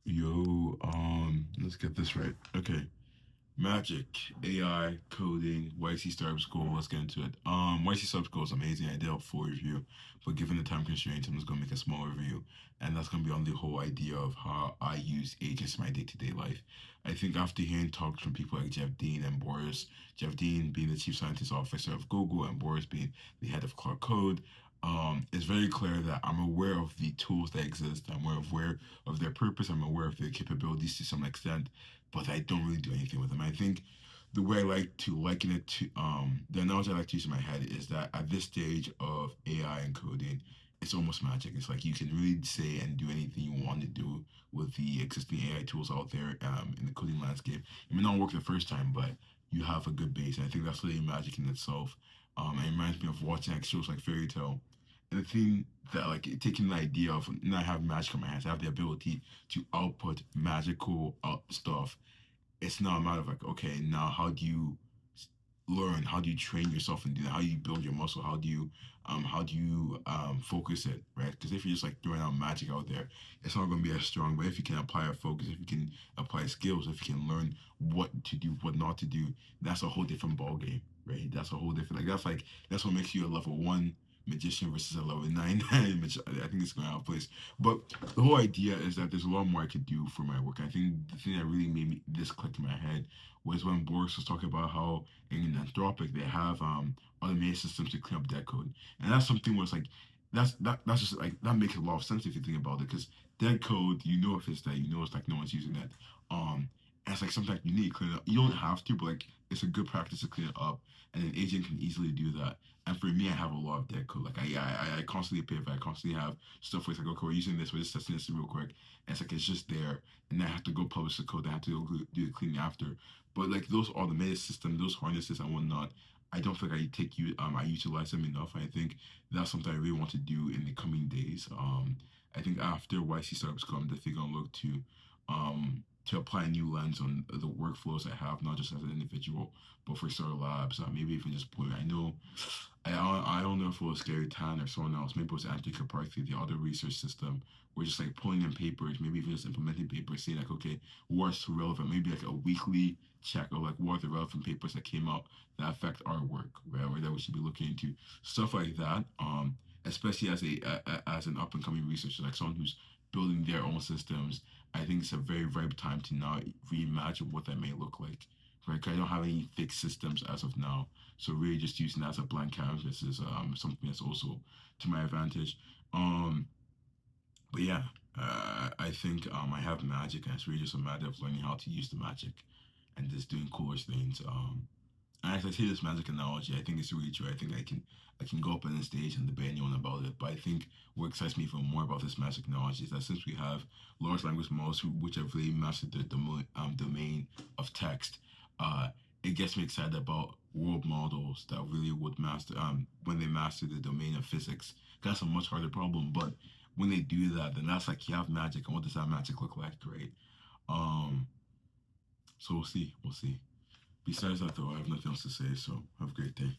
Yo, let's get this right. Okay. Magic, AI, coding, YC Startup School. Let's get into it. YC Startup School is amazing. I did a full review, but given the time constraints, I'm just gonna make a small review, and that's gonna be on the whole idea of how I use agents in my day-to-day life. I think after hearing talks from people like Jeff Dean and Boris, Jeff Dean being the chief scientist officer of Google and Boris being the head of Cloud Code, it's very clear that I'm aware of the tools that exist. I'm aware of their purpose. I'm aware of their capabilities to some extent, but I don't really do anything with them. I think the way I like to liken it to the analogy I like to use in my head is that at this stage of AI and coding, it's almost magic. It's like you can really say and do anything you want to do with the existing AI tools out there in the coding landscape. It may not work the first time, but you have a good base. And I think that's really magic in itself. It reminds me of watching like shows like Fairy Tale. And the thing that like taking the idea of not having magic in my hands, I have the ability to output magical stuff. It's not a matter of like, okay, now how do you learn? How do you train yourself and do that? How do you build your muscle? How do you focus it, right? Because if you're just like throwing out magic out there, it's not going to be as strong. But if you can apply a focus, if you can apply skills, if you can learn what to do, what not to do, that's a whole different ball game, right? That's a whole different that's what makes you a level 1 magician versus a level 9, which I think is going out of place. But the whole idea is that there's a lot more I could do for my work. I think the thing that really made me this click in my head was when Boris was talking about how in Anthropic they have automated systems to clean up dead code, and that's something where it's like that's just like that makes a lot of sense if you think about it, because dead code, you know, if it's that, you know, it's like no one's using it. And it's like sometimes you need to clean it up. You don't have to, but like it's a good practice to clean it up, and an agent can easily do that. And for me, I have a lot of dead code. Like I constantly pivot. I constantly have stuff where it's like, okay, we're using this, we're just testing this real quick. And it's like it's just there, and I have to go publish the code. I have to go do the cleaning after. But like those automated systems, those harnesses and whatnot, I don't think I utilize them enough. I think that's something I really want to do in the coming days. I think after YC startups come, they're gonna look to apply a new lens on the workflows I have, not just as an individual, but for Star Labs. Maybe even just put. I don't know if it was Gary Tan or someone else. Maybe it was Anthony Kaparthi, the other research system. We're just like pulling in papers, maybe even just implementing papers, saying like, okay, what's relevant? Maybe like a weekly check of like what are the relevant papers that came out that affect our work, right? Or that we should be looking into stuff like that. Especially as an up and coming researcher, like someone who's building their own systems, I think it's a very ripe time to now reimagine what that may look like, right? 'Cause I don't have any fixed systems as of now, so really just using that as a blank canvas is something that's also to my advantage. Um, but yeah, I think I have magic, and it's really just a matter of learning how to use the magic and just doing cooler things. And as I say this magic analogy, I think it's really true. I can go up on the stage and debate anyone about it. But I think what excites me even more about this magic analogy is that since we have large language models which have really mastered the domain of text, uh, it gets me excited about world models that really would master when they master the domain of physics. That's a much harder problem, but when they do that, then that's like you have magic, and what does that magic look like, right? Um, so we'll see. We'll see. Besides that, though, I have nothing else to say. So have a great day.